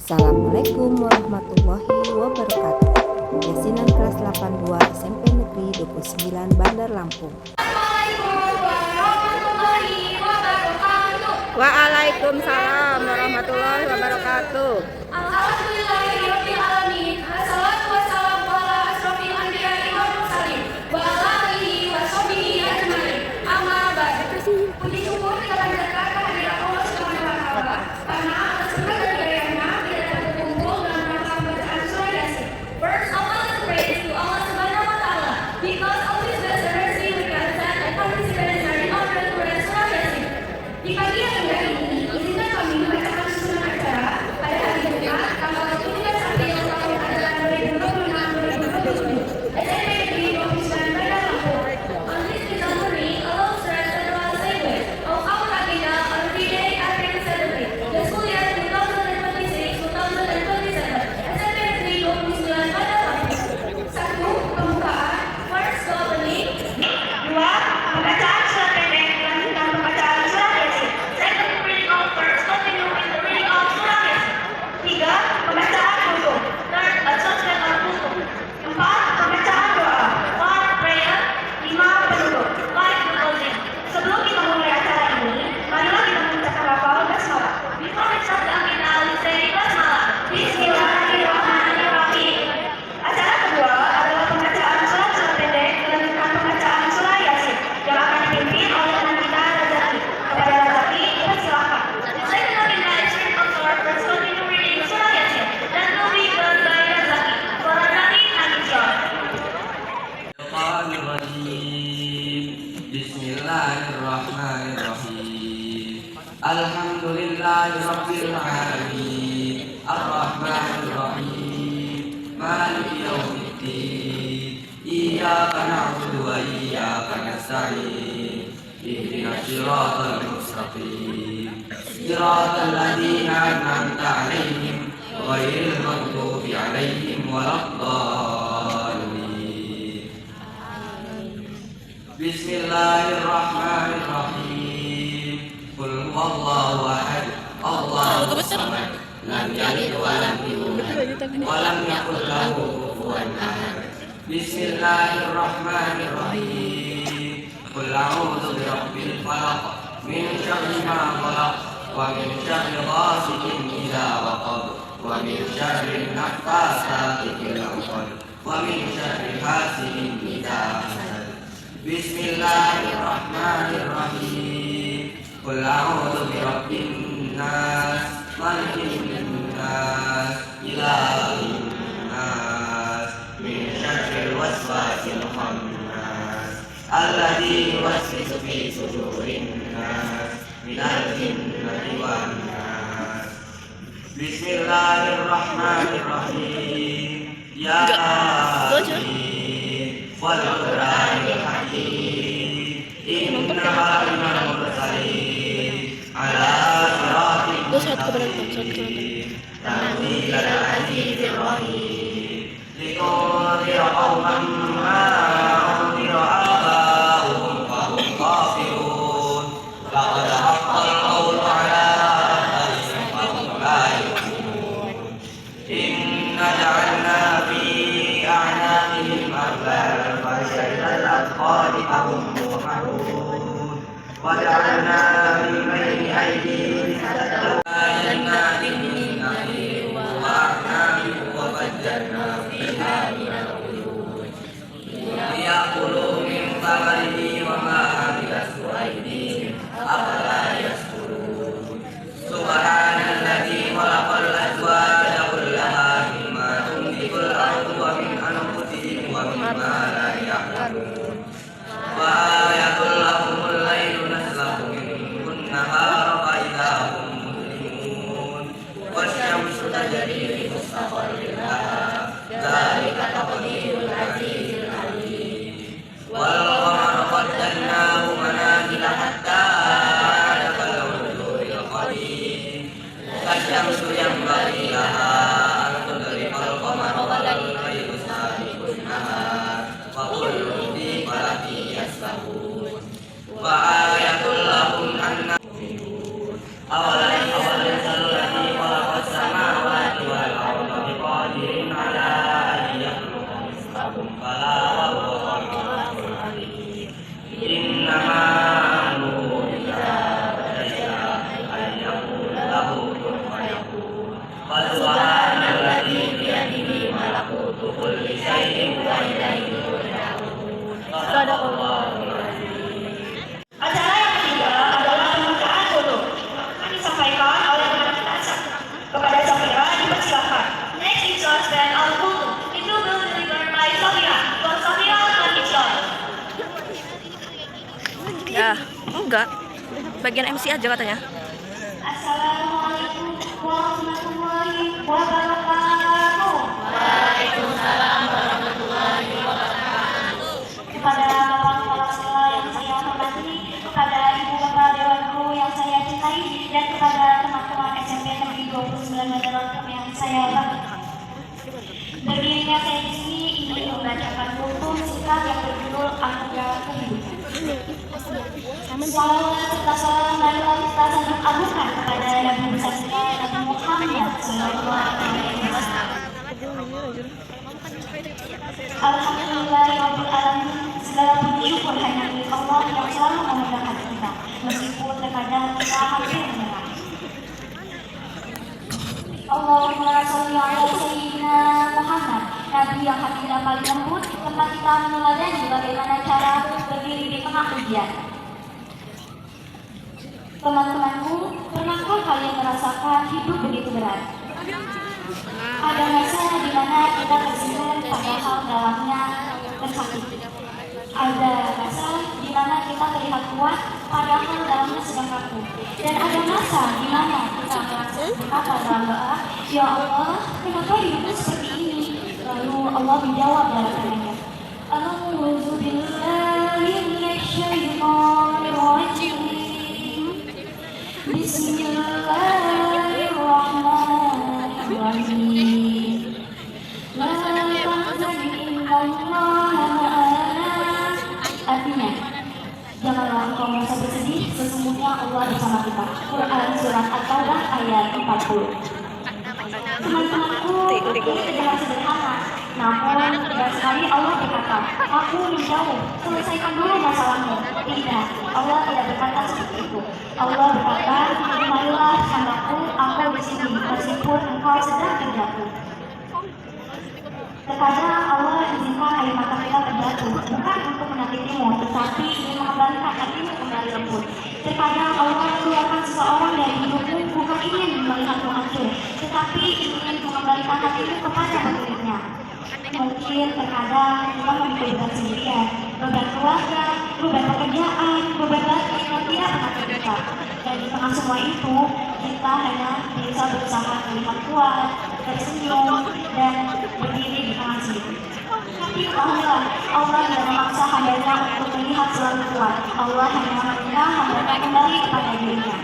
Assalamualaikum warahmatullahi wabarakatuh. Yasinan kelas 82 SMP Negeri 29 Bandar Lampung. Waalaikumsalam warahmatullahi wabarakatuh. Alhamdulillahirabbil alamin. Assalatu wassalamu ala asrofil anbiya'i wal mursalin wa ala alihi wa sahbihi ajmain. Amma ba'd. Puji syukur kita panjatkan kehadirat Allah Subhanahu wa taala karena atas segala kebaikannya kita dapat berkumpul dalam rangka bacaan surah Yasin. First, all the praise to Allah Subhanahu wa taala because of His blessed mercy we can attend and participate in the honor Quran surah Yasin. Di pagi yang indah ini, izinkan kami membacakan susunan acara pada hari Jumat tanggal 17 April tahun ajaran 2026-2027 SMP Negeri 29 Bandar Lampung. On this ceremony, allow students to draw a segue of our agenda on the day after we celebrate the school year 2026-2027 SMP Negeri 29 Bandar Lampung. 1. Pembukaan, first the opening. 2. Pembacaan surat pendek melanjutkan pembacaan surat Yasin. Second, reading of verse continue with the reading of surat Yasin. 3. Pembacaan hukum. Third, adjustment of hukum. 4. Pembacaan doa. 4. Prayer. 5. Penutup. 5. Closing. Sebelum kita mulai acara ini, marilah kita mengucapkan lafal basmalah. Before we start the agenda, we say basmalah. Bismillahirrahmanirrahim. Acara kedua adalah pembacaan surat-surat pendek melanjutkan pembacaan surah Yasin yang akan dipimpin oleh teman kita Razaki. Kepada Razaki, silakan. The second agenda is reading of surah first continue reading surah Yasin that will be done by Razaki. For Razaki, and it's yours. Bismillahirrahmanirrahim. Alhamdulillahirabbil alamin. Arrahmanirrahim. Maliki yaumiddin. Iyyaka na'budu wa iyyaka nasta'in. Ihdinas siratal mustaqim. Siratal ladzina an'amta 'alaihim ghairil maghdubi 'alaihim waladdallin. Bismillahirrahmanirrahim. Qul huwallahu ahad. Allahus samad. Lam yalid wa lam yulad wa lam yakul lahu kufuwan ahad. Bismillahirrahmanirrahim. Qul a'udzu birabbil falaq min syarri ma khalaq wa min syarri ghasiqin idza waqab wa min syarri naffasati fil 'uqad wa min syarri hasidin idza hasad. Bismillahirrahmanirrahim. Qul a'udzu birabbin nas, malikin nas, ilahin nas, min syarril waswasil khannas, alladzi yuwaswisu fi sudurin nas, minal jinnati wan nas. Bismillahirrahmanirrahim. Ya wal Qur'anil hakim innaka laminal mursalin ala siratin mustaqim tanzilal azizir rahim litunzira qauman ma unzira aba'uhum fahum ghafilun laqad haqqal qawlu ala aktharihim fahum la yu'minun inna ja'alna fi a'naqihim aghlalan فشد الأطفال فهم مقمحون وجعلنا من بين أيديهم سدا وجنات من نخيل وأعناب وفجرنا فيها من العيون ليأكلوا من ثمره وما عملته أيديهم أفلا يشكرون سبحان الذي خلق الأزواج كلها مما تنبت الأرض ومن أنفسهم ومما لا يعلمون وآية لهم الليل نسلخ منه النهار فإذا هم مظلمون والشمس تجري لمستقر لها ذلك تقدير العزيز العليم والقمر قدرناه منازل حتى عاد كالعرجون القديم كالشمس ينبغي لها أن تدرك القمر ولا الليل سابق النهار وكل في فلك يسبحون وآية لهم أنهم أولم يروا الذي خلق السماوات Subhanalladzi biyadihi malakutu kulli syai'in wa ilaihi turja'un. Shadaqallahul azim. Acara yang ketiga adalah pembukaan foto. Akan disampaikan oleh Madam Tasha. Kepada Safira dipersilakan. Next is Stand Al-Foto. It will be delivered by Safira. For Safira and Islam. Ya, enggak. Bagian MC aja katanya. Assalamualaikum warahmatullahi wabarakatuh. Waalaikumsalam warahmatullahi wabarakatuh. Kepada Bapak Kepala Sekolah yang saya hormati, kepada Ibu Bapak Dewan Guru yang saya cintai, dan kepada teman-teman SMP Negeri 29 Bandar Lampung yang saya banggakan. Berdirinya saya di sini ingin membacakan buku singkat yang berjudul Anugerah Kehidupan. Salawat serta salam marilah kita sanjung agungkan kepada Nabi besar kita Nabi Muhammad Sallallahu Alaihi Wasallam. Alhamdulillahirabbil alamin. Segala puji syukur hanya milik Allah yang selalu memudahkan kita, meskipun terkadang kita hampir menyerah. Allahumma sholli ala sayyidina Muhammad, Nabi yang hatinya paling lembut, tempat kita meneladani bagaimana cara berdiri di tengah ujian. Teman-temanku, pernahkah kalian merasakan hidup begitu berat? Ada masa di mana kita tersinggung padahal dalamnya tersakiti. Ada masa di mana kita terlihat kuat padahal dalamnya sedang kaku. Dan ada masa di mana kita merasa berkata dalam doa, Ya Allah, kenapa hidupku seperti ini? Lalu Allah menjawab dalam firman-Nya, A'udzu billahi minasyaitonir rajim. Bismillahirrahmanirrahim. La tahzan innallaha ma'ana. Artinya, janganlah engkau merasa bersedih, sesungguhnya Allah bersama kita. Quran Surat At-Taubah ayat 40. Teman-temanku, ini terdengar sederhana, namun benar sekali Allah berkata, aku menjauh, selesaikan dulu masalahmu. Tidak, Allah tidak berkata seperti itu. Allah berkata, marilah hambaku, aku di sini, meskipun engkau sedang terjatuh. Terkadang Allah izinkan air mata kita terjatuh, bukan untuk menyakitimu, tetapi ingin mengembalikan hatimu kembali lembut. Terkadang Allah mengeluarkan seseorang dari hidupmu bukan ingin melihatmu hancur, tetapi ingin mengembalikan hatimu kepada pemiliknya. Mungkin terkadang kita memiliki beban sendirian, beban keluarga, beban pekerjaan, beban batin yang tidak pernah terbuka. Dan di tengah semua itu, kita hanya bisa berusaha terlihat kuat, tersenyum, dan berdiri di tangan sendiri. Tapi ketahuilah, Allah tidak memaksa hambanya untuk terlihat selalu kuat. Allah hanya meminta hambanya kembali kepada dirinya.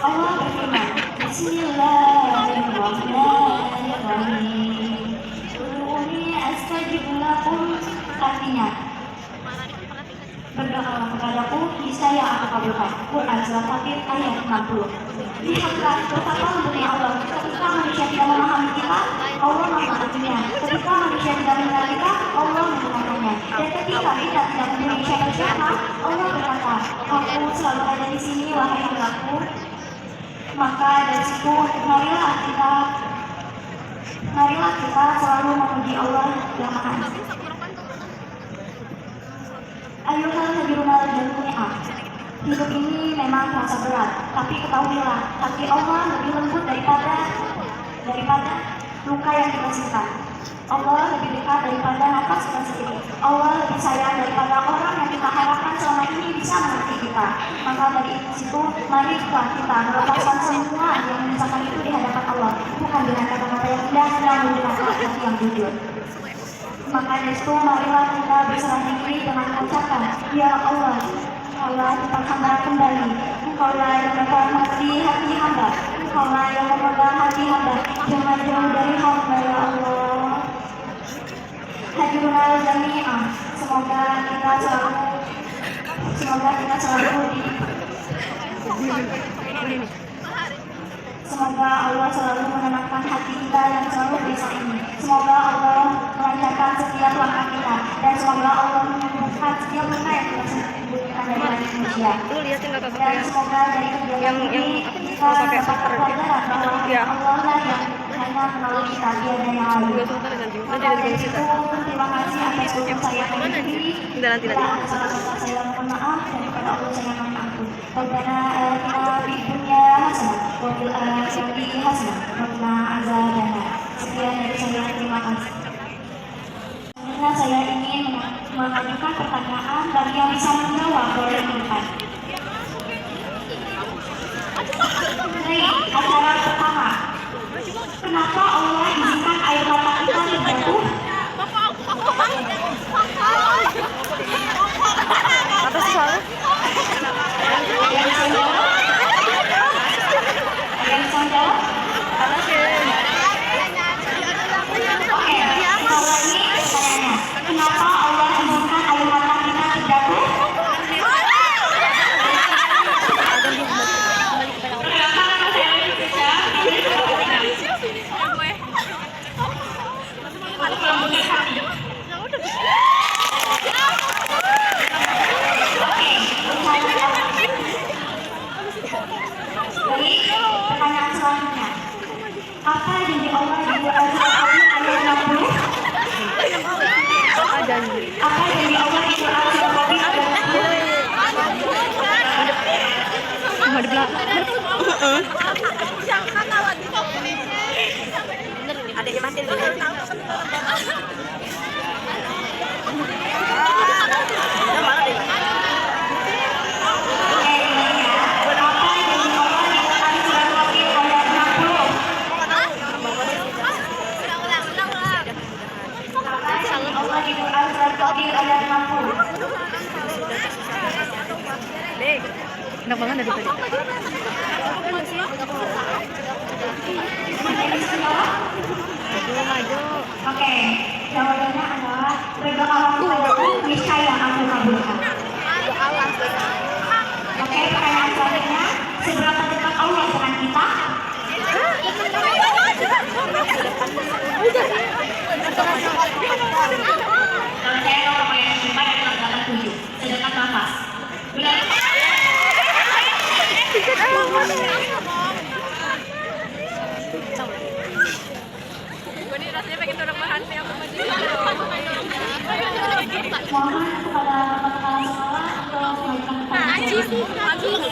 Allah berfirman, Bismillahirrahmanirrahim. Ud'uni astajib lakum. Artinya, berdoalah kepadaku, niscaya aku kabulkan. Quran Surat Fatir ayat 60. Lihatlah betapa lembutnya Allah. Ketika manusia tidak memahami kita, Allah memahaminya. Ketika manusia tidak mengenal kita, Allah mengenalnya. Dan ketika kita tidak memiliki siapa-siapa, Allah berkata, aku selalu ada di sini, wahai hambaku. Maka dari situ, marilah kita selalu memuji Allah yang Maha Esa. Ayuhal hadirinal jami'ah. Hidup ini memang terasa berat, tapi ketahuilah, hati Allah lebih lembut daripada luka yang kita simpan. Allah lebih dekat daripada nafas kita sendiri. Allah lebih sayang daripada orang yang kita harapkan selama ini bisa mengerti kita. Maka dari situ, marilah kita melepaskan semua yang menyusahkan itu di hadapan Allah, bukan dengan kata-kata yang indah, namun dengan hati yang jujur. Maka dari itu, marilah kita berserah diri dengan mengucapkan, Ya Allah, Engkaulah tempat hamba kembali. Engkaulah yang menghormati hati hamba. Engkaulah yang memegang hati hamba. Jangan jauh dari hamba, Ya Allah. Hadirinal jami'ah, semoga kita Semoga Allah selalu menenangkan dengan hati kita yang selalu berisik ini. Semoga Allah melancarkan setiap langkah kita dan semoga Allah menyembuhkan setiap luka yang kita sembunyikan dari hati manusia. Lu liatin kakak Dan ya. semoga dari kegiatan ini kita pakai dapat filter. pelajaran bahwa Iya. Allah lah yang hanya menolong kita, tiada yang lain. Enggak usah ntar nanti Maka dari dari kita. itu, terima kasih atas waktu saya hari ini. Udah nanti. Bila ada salah kata saya mohon maaf dan kepada Allah saya mohon ampun. Rabbana atina fid dunya hasanah wa fil akhirati hasanah wa qina azabannar. Sekian dari saya, terima kasih. Selanjutnya saya ingin mengajukan pertanyaan bagi yang bisa menjawab boleh ke depan. Baik, acara pertama. Kenapa Allah izinkan air mata kita terjatuh? Apa sih soalnya? Yang bisa jawab? Yang bisa jawab? Oke, kita ulangi pertanyaannya. Kenapa Allah izinkan air mata kita terjatuh? Baik, pertanyaan selanjutnya. Apa janji Allah di Al-Quran ayat 60? Apa janji? Apa janji Allah di Al-Quran ayat 60? Mau di belakang. Ada yang mati dulu. Oke, ini ya. Apa janji Allah di Al-Quran ayat 60? Apa janji Allah di Al-Quran ayat 60? Enak banget dari tadi. Maju. Oke, jawabannya adalah ridho Allah itu niscaya aku kabulkan. Oke, pertanyaan selanjutnya, seberapa dekat Allah dengan kita? Kalau saya kalau pakai 5 dan 87, sedekat nafas. Benar? Gue nih rasanya pengen dorong bahan sih aku maju. Mohon kepada kepala sekolah untuk memberikan pertanyaan.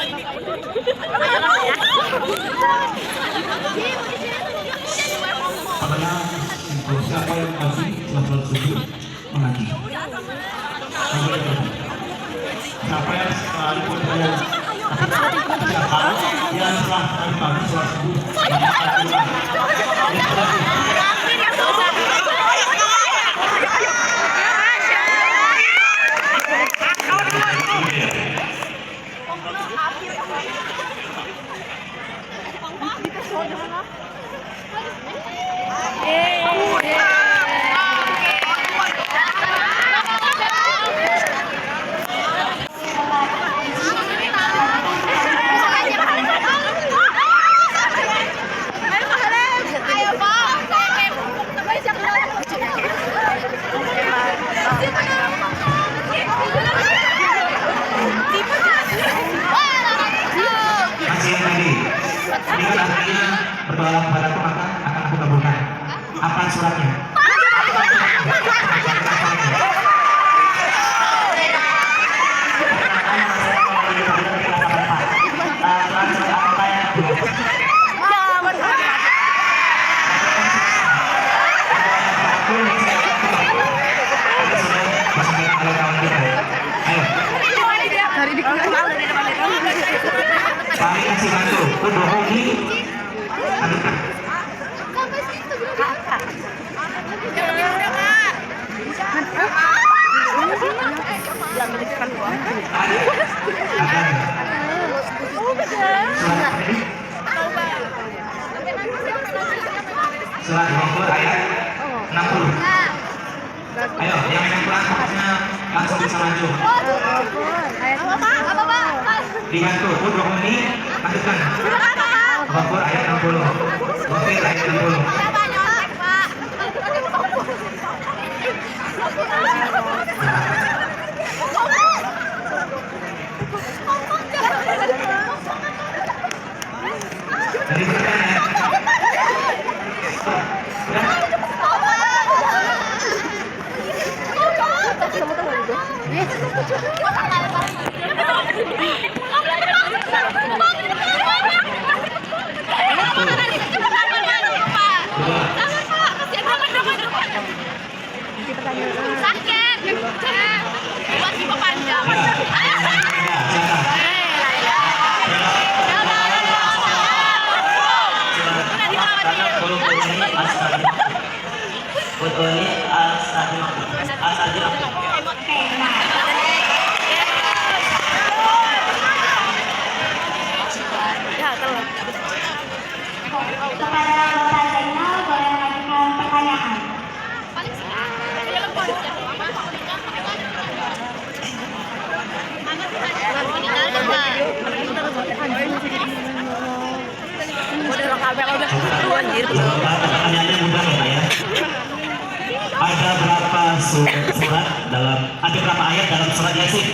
Apabila siapa yang kasih setelah subuh mengaji. Siapa yang sekali pun yang siapa yang telah kami setelah subuh masih yang tadi. Ini kan artinya berdoa kepadaku maka akan aku kabulkan. Apa suratnya? Kami kasih bantu, berbohongi. Surat 20 ayat 60. Ayo, yang megang Quran pokoknya langsung bisa maju. Dibantu, berbohongi, lanjutkan. Ghafur ayat 60. Ghafir ayat 60. Dari belakang ya. Ya, telat. Kepada Bapak Zainal boleh mengajukan pertanyaan. Pertanyaannya mudah ya, Pak ya. Ada berapa surat dalam, ada berapa ayat dalam surat Yasin?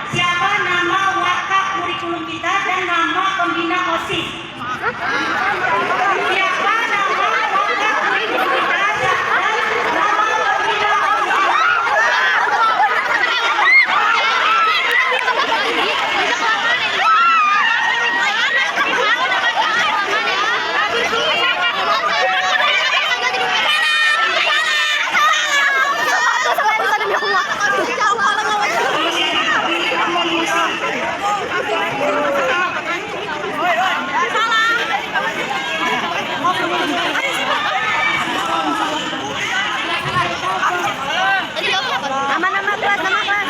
Siapa nama wakaf kurikulum kita dan nama pembina OSIS? Siapa nama wakaf kurikulum kita dan nama pembina Nama kelas, nama kelas.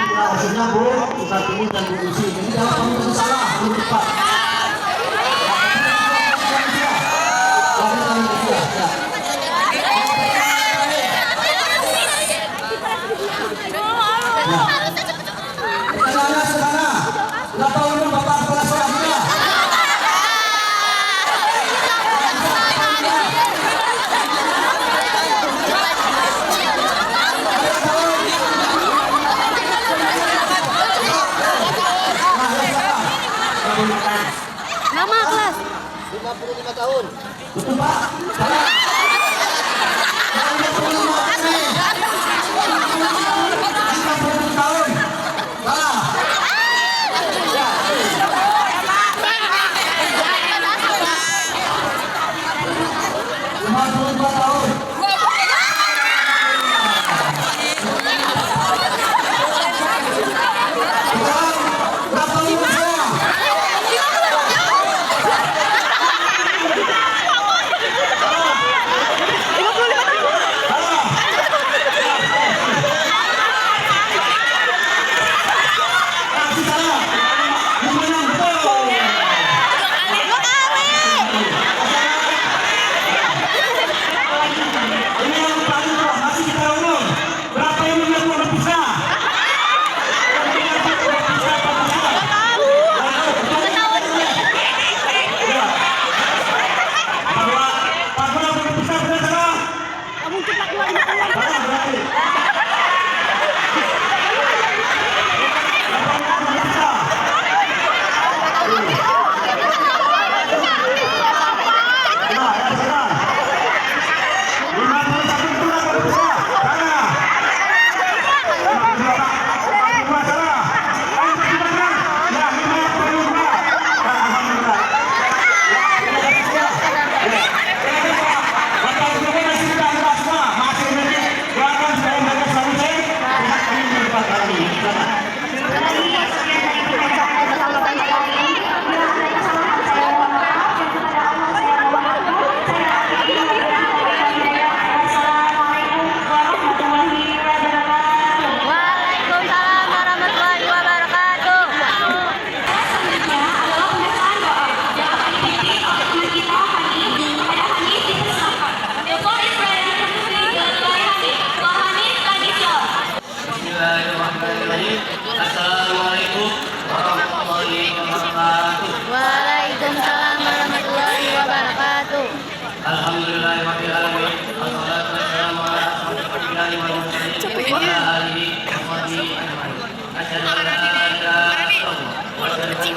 Maksudnya Bu, Ustaz ini dan Bu Usi. Jadi kalau kamu salah, kamu cepat. Pertanyaan sekarang, berapa umur Bapak Kepala Sekolah kita? Nama kelas. 55 tahun. Betul Pak? Salah. 50 tahun. Salah.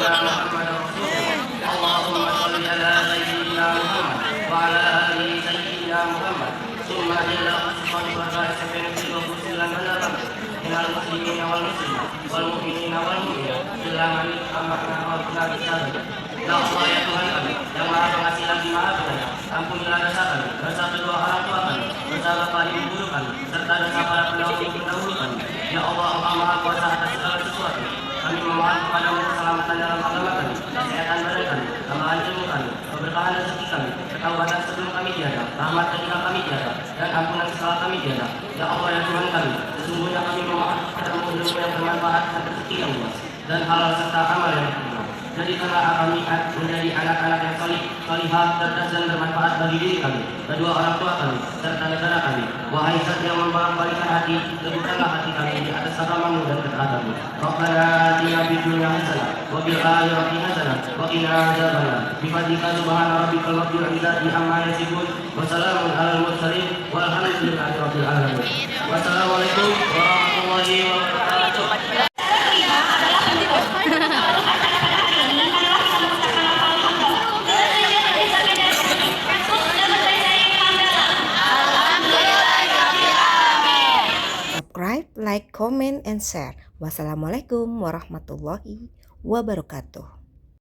أن محمدا رسول الله. اللهم صل على سيدنا محمد وعلى آل سيدنا محمد. ثم إلى أصحاب الرئيس بن وسلم من المسلمين والمسلمات والمؤمنين والمؤminat selama amanah Allah besar. Ya Allah ya Tuhan kami yang Maha Pengasih lagi Maha Penyayang, ampunilah dosa kami, dosa kedua orang tua kami, dosa bapak ibu guru kami, serta dosa para pendahulu kami. Ya Allah, Engkau Maha Kuasa atas segala sesuatu. Kami memohon kepadamu keselamatan dalam agama kami, kesehatan badan kami, tambahan ilmu kami, keberkahan rezeki kami, ketaubatan sebelum kami tiada, rahmat ketika kami tiada, dan ampunan setelah kami tiada. Ya Allah ya Tuhan kami, sesungguhnya kami memohon kepadamu ilmu yang bermanfaat dan rezeki yang luas, dan halal serta amal yang diterima. Jadikanlah kami menjadi anak-anak yang salihah, cerdas dan bermanfaat bagi diri kami, kedua orang tua kami, serta negara kami. Wahai Zat yang membolak-balikkan hati, teguhkanlah hati kami di atas agamamu dan ketaatanmu. Rabbana atina fid dunya hasanah wa fil akhirati hasanah wa qina adzabannar. Bifadlika subhana rabbikal rabbil izzati amma yasifun wa salamun alal mursalin walhamdulillahi rabbil alamin. Wassalamualaikum warahmatullahi wabarakatuh. Subscribe, like, comment, and share. Wassalamualaikum warahmatullahi wabarakatuh.